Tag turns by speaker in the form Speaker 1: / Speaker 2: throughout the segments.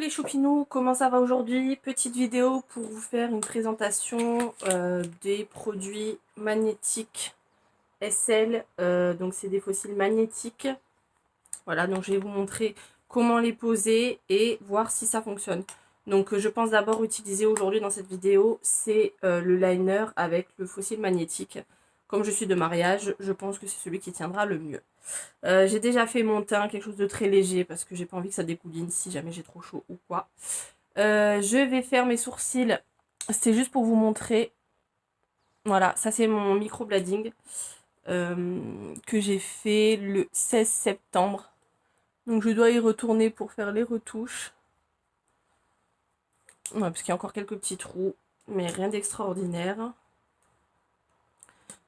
Speaker 1: les choupinous, comment ça va aujourd'hui? Petite vidéo pour vous faire une présentation des produits magnétiques SL. Donc c'est des fossiles magnétiques. Voilà, donc je vais vous montrer comment les poser et voir si ça fonctionne. Donc je pense d'abord utiliser aujourd'hui dans cette vidéo, c'est le liner avec le fossile magnétique. Comme je suis de mariage, je pense que c'est celui qui tiendra le mieux. J'ai déjà fait mon teint, quelque chose de très léger parce que j'ai pas envie que ça dégouline si jamais j'ai trop chaud ou quoi. Je vais faire mes sourcils. C'était juste pour vous montrer. Voilà, ça c'est mon microblading que j'ai fait le 16 septembre. Donc je dois y retourner pour faire les retouches. Ouais, parce qu'il y a encore quelques petits trous, mais rien d'extraordinaire.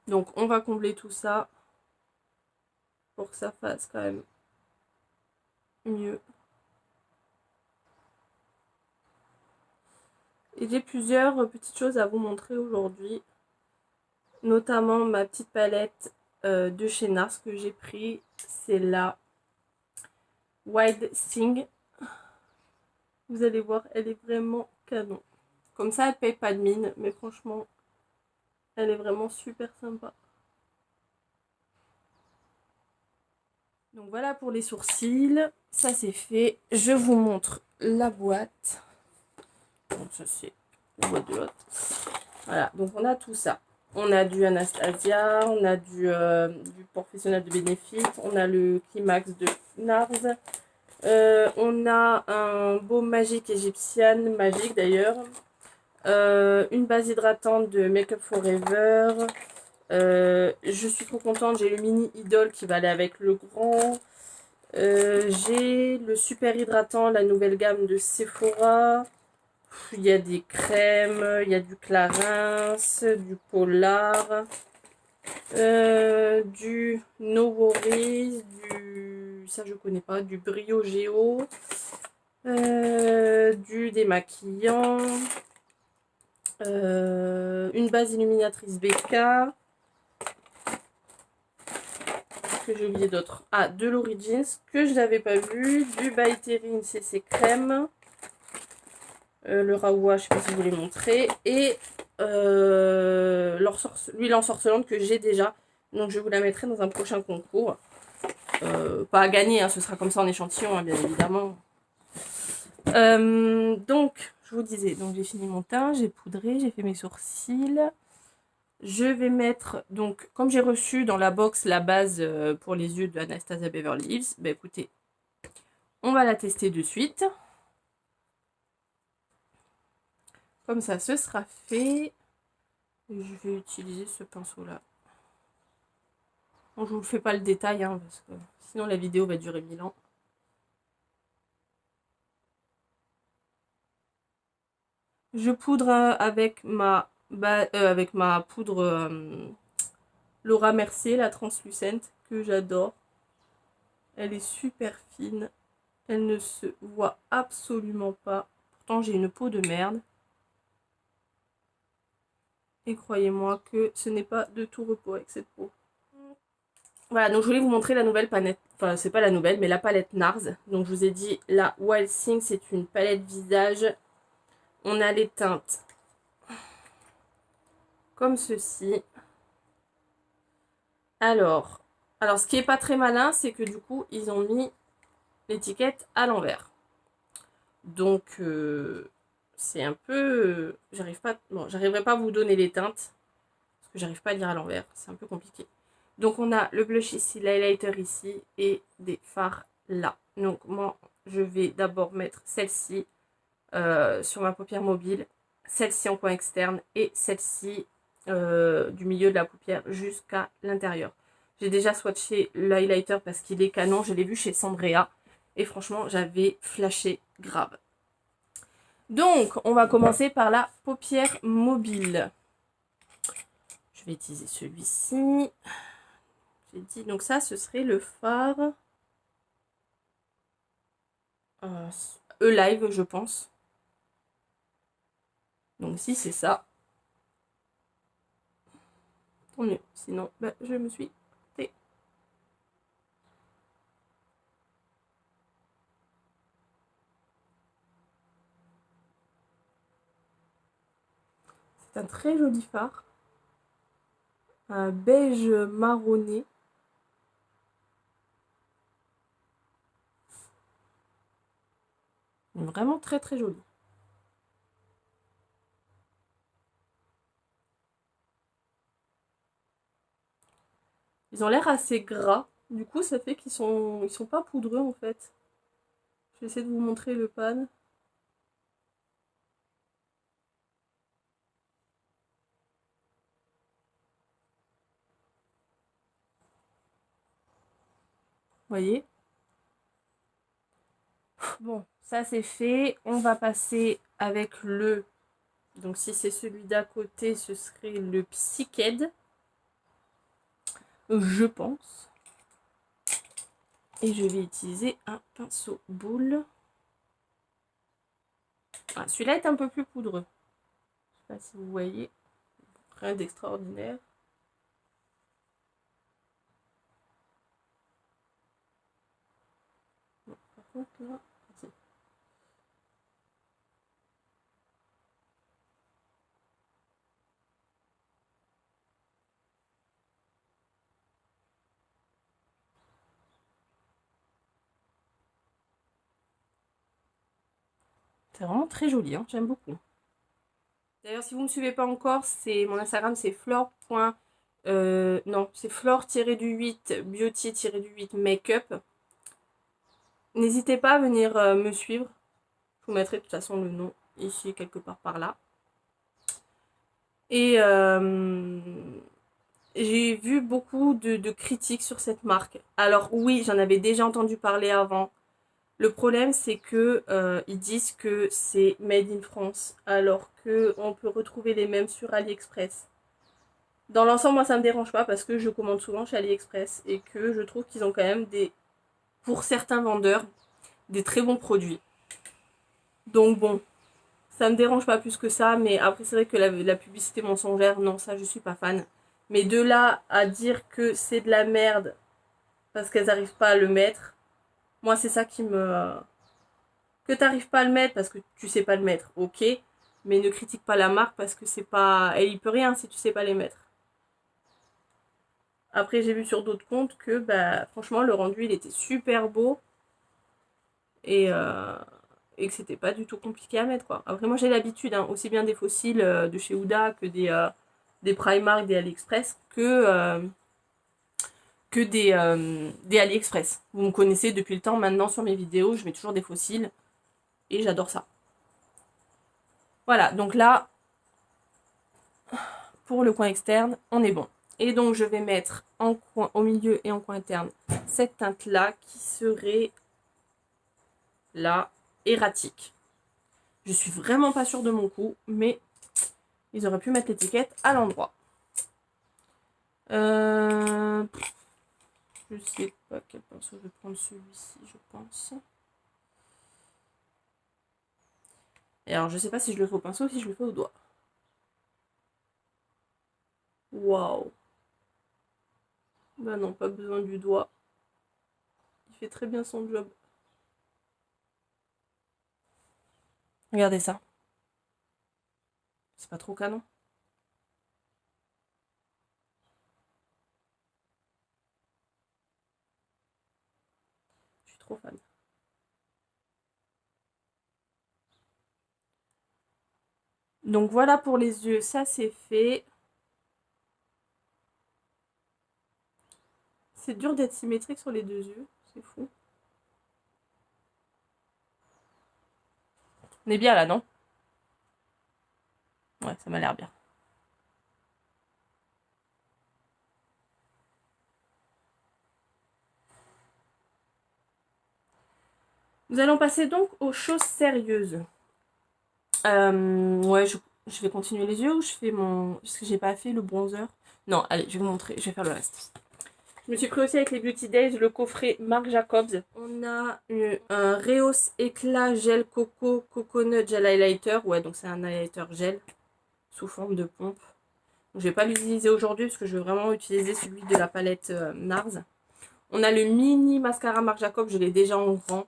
Speaker 1: Donc on va combler tout ça pour que ça fasse quand même mieux. Et j'ai plusieurs petites choses à vous montrer aujourd'hui. Notamment ma petite palette de chez NARS que j'ai pris. C'est la Wild Thing. Vous allez voir, elle est vraiment canon. Comme ça, elle paye pas de mine. Mais franchement, elle est vraiment super sympa. Donc voilà pour les sourcils. Ça c'est fait. Je vous montre la boîte. Donc ça c'est la boîte de l'autre. Voilà, donc on a tout ça. On a du Anastasia, on a du professionnel de Benefit, on a le Climax de NARS, on a un baume magique égyptienne, magique d'ailleurs, une base hydratante de Make Up Forever, je suis trop contente, j'ai le mini Idol qui va aller avec le grand, j'ai le super hydratant, la nouvelle gamme de Sephora. Il y a des crèmes, il y a du Clarins, du Polar, du No Worries, ça je connais pas, du Brio Géo, du démaquillant, une base illuminatrice BK, que j'ai oublié d'autres. Ah, de l'Origins, que je n'avais pas vu, du By Terry CC crème. Le Raoua, je sais pas si je vous l'ai montré. Et l'huile ensorcelante que j'ai déjà. Donc je vous la mettrai dans un prochain concours. Pas à gagner, hein, ce sera comme ça en échantillon, hein, bien évidemment. Donc, je vous disais, donc j'ai fini mon teint, j'ai poudré, j'ai fait mes sourcils. Je vais mettre, donc, comme j'ai reçu dans la box la base pour les yeux de Anastasia Beverly Hills, bah écoutez, on va la tester de suite. Comme ça, ce sera fait. Je vais utiliser ce pinceau-là. Bon, je vous fais pas le détail, hein, parce que sinon la vidéo va durer 1000 ans. Je poudre avec ma poudre Laura Mercier, la translucente, que j'adore. Elle est super fine. Elle ne se voit absolument pas. Pourtant, j'ai une peau de merde. Et croyez-moi que ce n'est pas de tout repos avec cette peau. Voilà, donc je voulais vous montrer la nouvelle palette. Enfin, c'est pas la nouvelle, mais la palette NARS. Donc je vous ai dit, la Wild Thing, c'est une palette visage. On a les teintes comme ceci. Alors ce qui est pas très malin, c'est que du coup, ils ont mis l'étiquette à l'envers. Donc, c'est un peu... j'arriverai pas à vous donner les teintes, parce que j'arrive pas à lire à l'envers. C'est un peu compliqué. Donc, on a le blush ici, l'highlighter ici, et des fards là. Donc, moi, je vais d'abord mettre celle-ci sur ma paupière mobile, celle-ci en coin externe, et celle-ci du milieu de la paupière jusqu'à l'intérieur. J'ai déjà swatché l'highlighter parce qu'il est canon. Je l'ai vu chez Sandrea. Et franchement, j'avais flashé grave. Donc, on va commencer par la paupière mobile. Je vais utiliser celui-ci. J'ai dit, donc ça, ce serait le fard E-Live, je pense. Donc, si c'est ça, tant mieux. Sinon, bah, je me suis ratée. C'est un très joli fard. Un beige marronné. Vraiment très très joli. Ils ont l'air assez gras. Du coup, ça fait ils sont pas poudreux en fait. Je vais essayer de vous montrer le pan. Voyez. Bon, ça c'est fait. On va passer avec le... Donc si c'est celui d'à côté, ce serait le Psyked. Je pense. Et je vais utiliser un pinceau boule. Ah, celui-là est un peu plus poudreux. Je ne sais pas si vous voyez. Rien d'extraordinaire. Bon, par contre, là... C'est vraiment très joli, hein, j'aime beaucoup. D'ailleurs, si vous ne me suivez pas encore, c'est mon Instagram, c'est flore. Non, c'est flore-du-8 beauty-du-8 make-up. N'hésitez pas à venir me suivre. Je vous mettrai de toute façon le nom ici, quelque part par là. Et j'ai vu beaucoup de critiques sur cette marque. Alors oui, j'en avais déjà entendu parler avant. Le problème, c'est que ils disent que c'est made in France, alors qu'on peut retrouver les mêmes sur AliExpress. Dans l'ensemble, moi, ça me dérange pas parce que je commande souvent chez AliExpress et que je trouve qu'ils ont quand même pour certains vendeurs, des très bons produits. Donc bon, ça me dérange pas plus que ça, mais après c'est vrai que la publicité mensongère, non, ça je suis pas fan. Mais de là à dire que c'est de la merde parce qu'elles n'arrivent pas à le mettre, moi c'est ça qui me... Que t'arrives pas à le mettre parce que tu sais pas le mettre, ok, mais ne critique pas la marque parce que c'est pas... Elle y peut rien si tu sais pas les mettre. Après j'ai vu sur d'autres comptes que bah franchement le rendu il était super beau et que c'était pas du tout compliqué à mettre quoi. Après moi j'ai l'habitude, hein, aussi bien des fossiles de chez Huda que des Primark, des AliExpress que des AliExpress. Vous me connaissez depuis le temps maintenant sur mes vidéos, je mets toujours des fossiles et j'adore ça. Voilà, donc là, pour le coin externe, on est bon. Et donc je vais mettre en coin, au milieu et en coin interne cette teinte là qui serait la erratique. Je suis vraiment pas sûre de mon coup, mais ils auraient pu mettre l'étiquette à l'endroit. Je sais pas quel pinceau je vais prendre, celui-ci je pense. Et alors je sais pas si je le fais au pinceau ou si je le fais au doigt. Waouh. Bah non, pas besoin du doigt. Il fait très bien son job. Regardez ça. C'est pas trop canon? Je suis trop fan. Donc voilà pour les yeux, ça c'est fait. C'est dur d'être symétrique sur les deux yeux, c'est fou. On est bien là, non? Ouais, ça m'a l'air bien. Nous allons passer donc aux choses sérieuses. Ouais, je vais continuer les yeux ou je fais mon... Parce que j'ai pas fait le bronzer. Non, allez, je vais vous montrer, je vais faire le reste. Je me suis pris aussi avec les Beauty Days le coffret Marc Jacobs. On a un Reos Éclat Gel Coco Coconut Gel Highlighter. Ouais, donc c'est un highlighter gel sous forme de pompe. Donc, je vais pas l'utiliser aujourd'hui parce que je vais vraiment utiliser celui de la palette NARS. On a le mini mascara Marc Jacobs, je l'ai déjà en grand.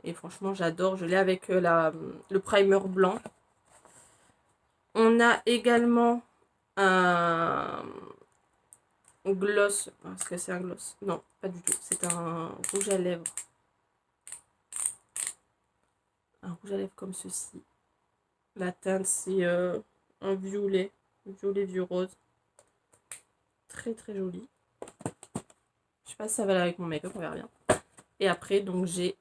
Speaker 1: Et franchement, j'adore. Je l'ai avec le primer blanc. On a également un gloss. Est-ce que c'est un gloss? Non, pas du tout. C'est un rouge à lèvres. Un rouge à lèvres comme ceci. La teinte, c'est un violet. Violet vieux rose. Très très joli. Je sais pas si ça va aller avec mon make-up, on verra bien. Et après, donc j'ai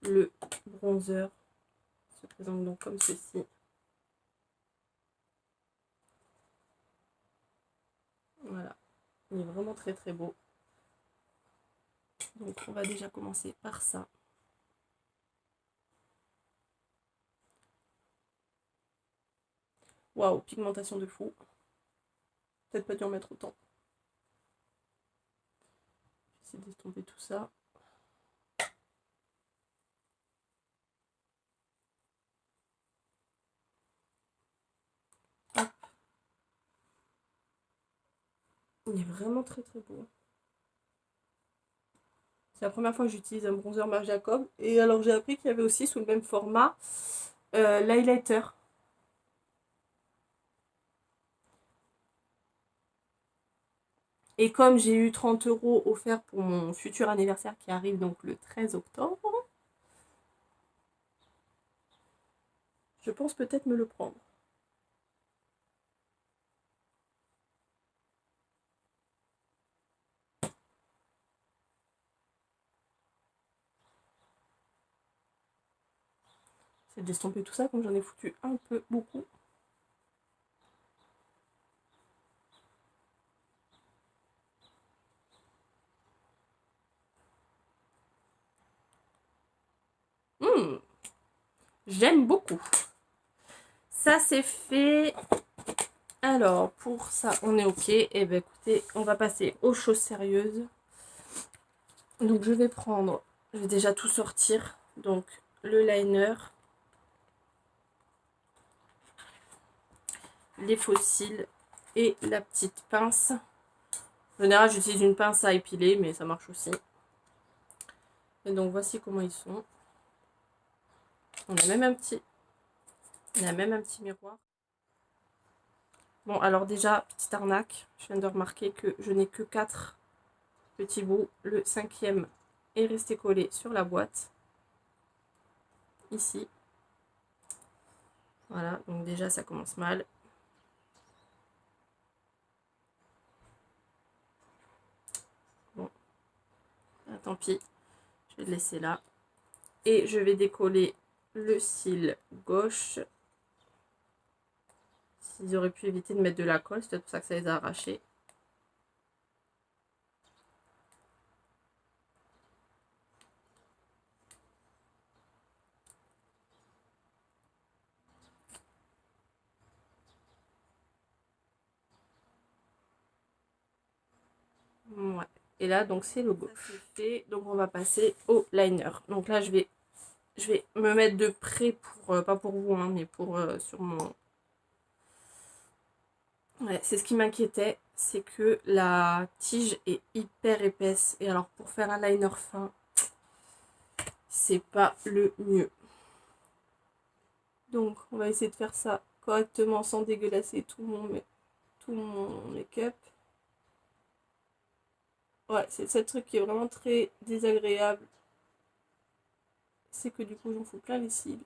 Speaker 1: le bronzer. Il se présente donc comme ceci. Voilà. Il est vraiment très très beau. Donc on va déjà commencer par ça. Waouh, pigmentation de fou. Peut-être pas dû en mettre autant. J'essaie d'estomper tout ça. Hop. Il est vraiment très très beau. C'est la première fois que j'utilise un bronzer Marc Jacob. Et alors j'ai appris qu'il y avait aussi sous le même format l'highlighter. Et comme j'ai eu 30 € offerts pour mon futur anniversaire qui arrive donc le 13 octobre, je pense peut-être me le prendre. C'est d'estomper tout ça comme j'en ai foutu un peu beaucoup. J'aime beaucoup. Ça c'est fait. Alors pour ça on est ok. Et bien écoutez, on va passer aux choses sérieuses. Donc je vais prendre, je vais déjà tout sortir. Donc le liner, les faux cils et la petite pince. En général j'utilise une pince à épiler mais ça marche aussi. Et donc voici comment ils sont. On a même un petit miroir. Bon alors déjà, petite arnaque, je viens de remarquer que je n'ai que 4 petits bouts. Le 5e est resté collé sur la boîte. Ici. Voilà, donc déjà ça commence mal. Bon, ah, tant pis, je vais le laisser là. Et je vais décoller le cil gauche. Ils auraient pu éviter de mettre de la colle, c'est peut-être pour ça que ça les a arrachés. Ouais. Et là, donc c'est le gauche. Fait. Donc on va passer au liner. Donc là, je vais me mettre de près pour, pas pour vous, hein, mais pour sur mon... Ouais, c'est ce qui m'inquiétait, c'est que la tige est hyper épaisse. Et alors pour faire un liner fin, c'est pas le mieux. Donc on va essayer de faire ça correctement sans dégueulasser tout mon make-up. Ouais, c'est le seul truc qui est vraiment très désagréable. C'est que du coup j'en fous plein les cils.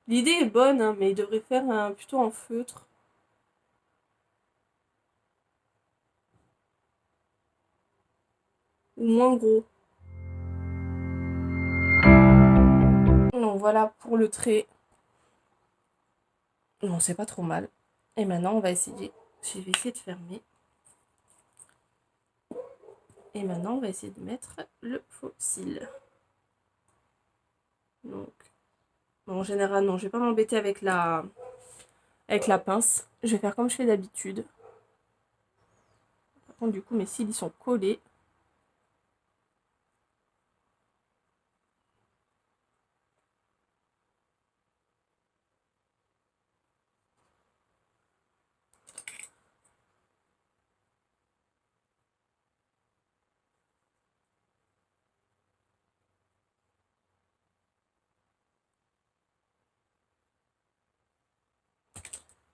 Speaker 1: L'idée est bonne, hein, mais il devrait faire plutôt en feutre. Ou moins gros. Donc voilà pour le trait. Non, c'est pas trop mal. Et maintenant on va essayer. Je vais essayer de fermer. Et maintenant on va essayer de mettre le faux cil. Donc, bon, en général non, je vais pas m'embêter avec la pince. Je vais faire comme je fais d'habitude. Par contre du coup mes cils ils sont collés.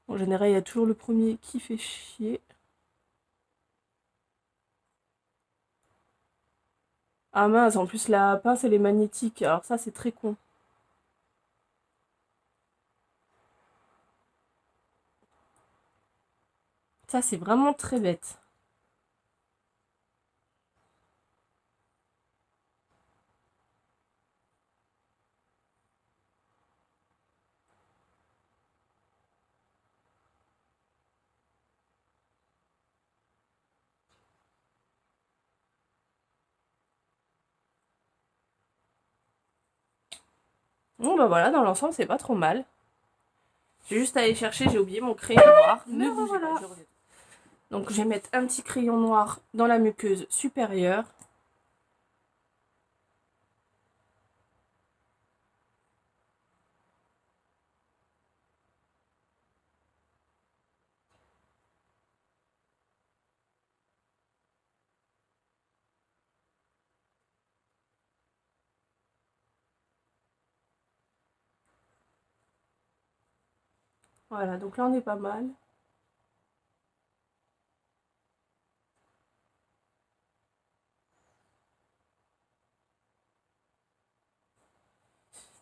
Speaker 1: En général, il y a toujours le premier qui fait chier. Ah mince, en plus la pince elle est magnétique, alors ça c'est très con. Ça c'est vraiment très bête. Bon bah voilà, dans l'ensemble c'est pas trop mal. J'ai juste à aller chercher, j'ai oublié mon crayon noir. Ne bougez pas, je reviens. Donc je vais mettre un petit crayon noir dans la muqueuse supérieure. Voilà, donc là on est pas mal.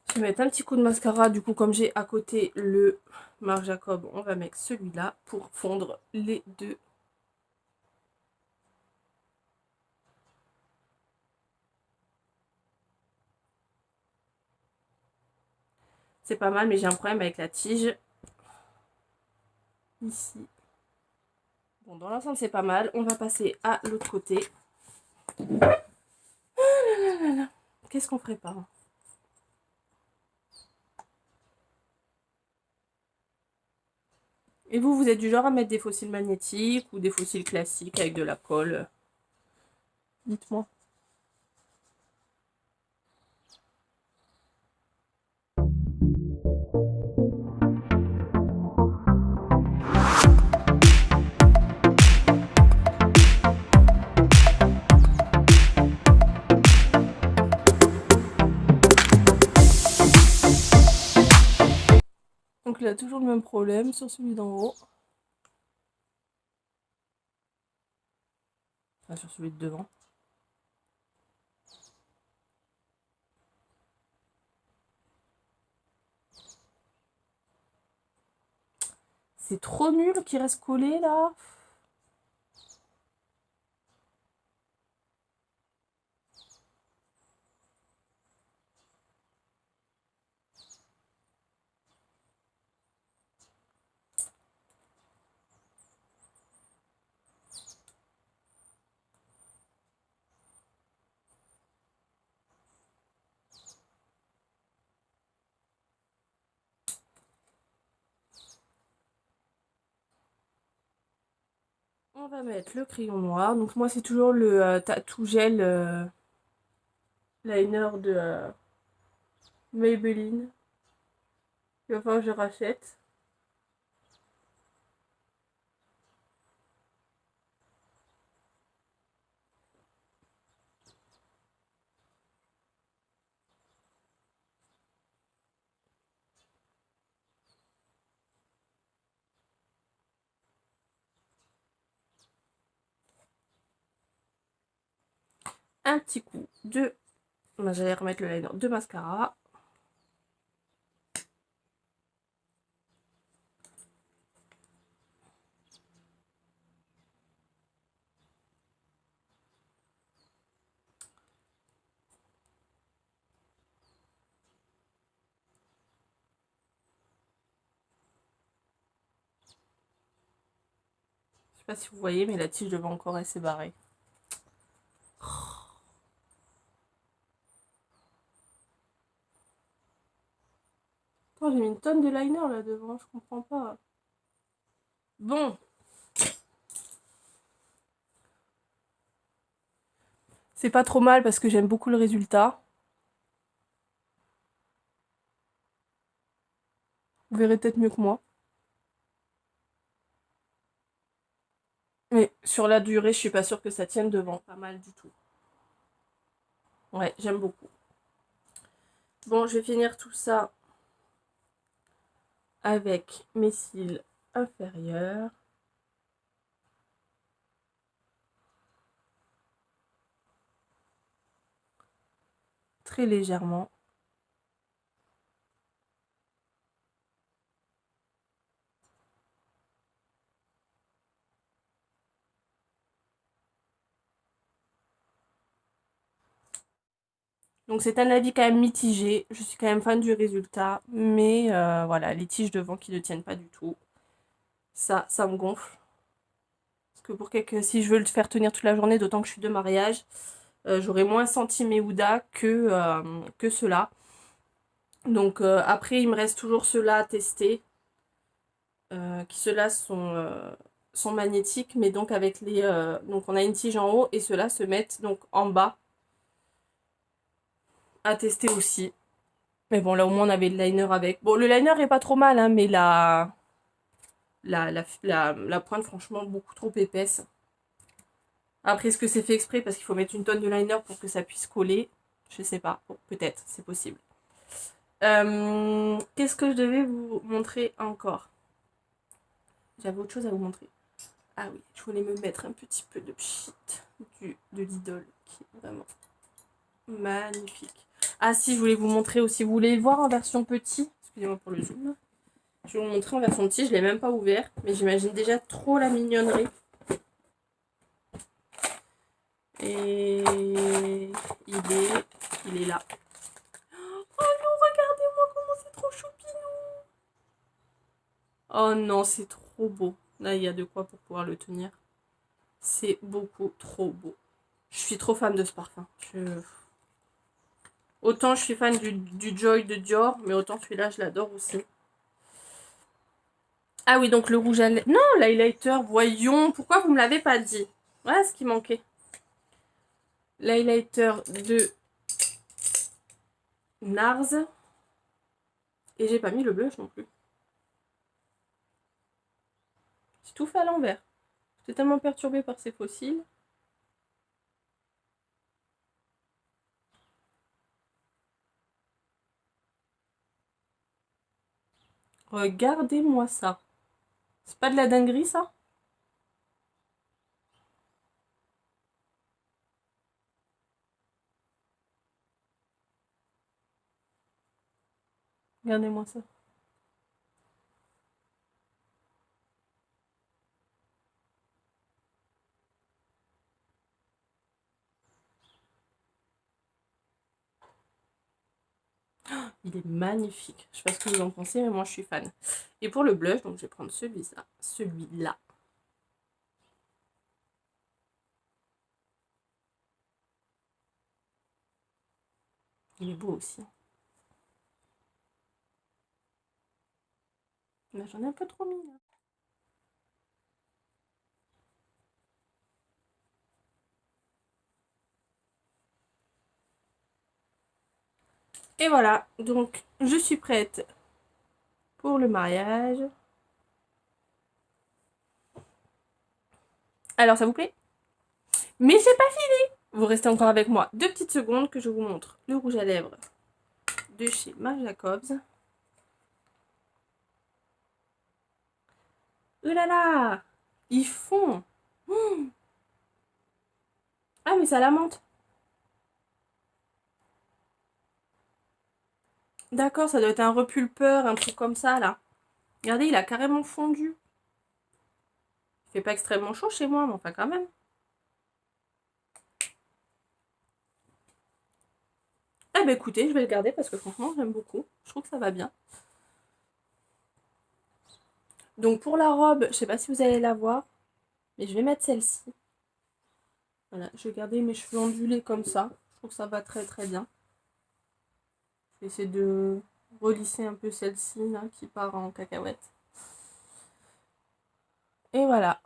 Speaker 1: Je vais mettre un petit coup de mascara, du coup comme j'ai à côté le Marc Jacob, on va mettre celui-là pour fondre les deux. C'est pas mal, mais j'ai un problème avec la tige. Ici. Bon, dans l'ensemble, c'est pas mal. On va passer à l'autre côté. Qu'est-ce qu'on ferait pas? Et vous, vous êtes du genre à mettre des fossiles magnétiques ou des fossiles classiques avec de la colle? Dites-moi. Donc il a toujours le même problème sur celui d'en haut. Enfin, sur celui de devant. C'est trop nul qui reste collé là. On va mettre le crayon noir. Donc moi c'est toujours le Tattoo Gel liner de Maybelline. Il va falloir que je rachète. Un petit coup de... J'allais remettre le liner de mascara. Je sais pas si vous voyez, mais la tige devant encore elle s'est barrée. J'ai mis une tonne de liner là devant, je comprends pas. Bon. C'est pas trop mal parce que j'aime beaucoup le résultat. Vous verrez peut-être mieux que moi. Mais sur la durée, je suis pas sûre que ça tienne devant. Pas mal du tout. Ouais, j'aime beaucoup. Bon, je vais finir tout ça avec mes cils inférieure. Très légèrement. Donc c'est un avis quand même mitigé. Je suis quand même fan du résultat. Mais voilà, les tiges devant qui ne tiennent pas du tout. Ça me gonfle. Parce que si je veux le faire tenir toute la journée, d'autant que je suis de mariage, j'aurais moins senti mes houdas que ceux-là. Donc après, il me reste toujours ceux-là à tester. Qui ceux-là sont magnétiques, mais donc avec les... donc on a une tige en haut et ceux-là se mettent donc en bas. À tester aussi. Mais bon, là au moins on avait le liner avec. Bon, le liner est pas trop mal, hein, mais la pointe, franchement, beaucoup trop épaisse. Après, est-ce que c'est fait exprès parce qu'il faut mettre une tonne de liner pour que ça puisse coller? Je sais pas. Bon, peut-être, c'est possible. Qu'est-ce que je devais vous montrer encore? J'avais autre chose à vous montrer. Ah oui, je voulais me mettre un petit peu de pchit de Lidl, qui est vraiment magnifique. Ah si, je voulais vous montrer aussi. Vous voulez le voir en version petit? Excusez-moi pour le zoom. Je vais vous montrer en version petit. Je ne l'ai même pas ouvert, mais j'imagine déjà trop la mignonnerie. Et il est là. Oh non, regardez-moi comment c'est trop choupinou. Oh non, c'est trop beau. Là, il y a de quoi pour pouvoir le tenir. C'est beaucoup trop beau. Je suis trop fan de ce parfum. Autant je suis fan du Joy de Dior, mais autant celui-là, je l'adore aussi. Ah oui, donc le rouge à lèvres. Non, l'highlighter, voyons. Pourquoi vous me l'avez pas dit? Voilà ce qui manquait. L'highlighter de NARS. Et j'ai pas mis le blush non plus. J'ai tout fait à l'envers. J'étais tellement perturbée par ces fossiles. Regardez-moi ça. C'est pas de la dinguerie, ça? Regardez-moi ça. Il est magnifique. Je sais pas ce que vous en pensez, mais moi je suis fan. Et pour le blush, donc je vais prendre celui-là. Celui-là. Il est beau aussi. Là, j'en ai un peu trop mis. Là. Et voilà, donc je suis prête pour le mariage. Alors, ça vous plaît? Mais j'ai pas fini. Vous restez encore avec moi 2 petites secondes que je vous montre le rouge à lèvres de chez Marc Jacobs. Oh là là, ils font. Ah mais ça la menthe. D'accord, ça doit être un repulpeur, un truc comme ça là. Regardez, il a carrément fondu. Il fait pas extrêmement chaud chez moi, mais enfin quand même. Eh ben écoutez, je vais le garder parce que franchement j'aime beaucoup. Je trouve que ça va bien. Donc pour la robe, je sais pas si vous allez la voir, mais je vais mettre celle-ci. Voilà, je vais garder mes cheveux ondulés comme ça. Je trouve que ça va très très bien. Je vais essayer de relisser un peu celle-ci là qui part en cacahuète. Et voilà.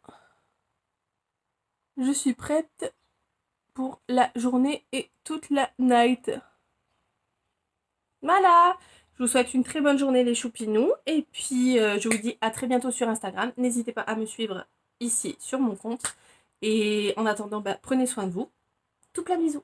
Speaker 1: Je suis prête pour la journée et toute la night. Voilà. Je vous souhaite une très bonne journée les choupinous. Et puis je vous dis à très bientôt sur Instagram. N'hésitez pas à me suivre ici sur mon compte. Et en attendant, prenez soin de vous. Tout plein de bisous.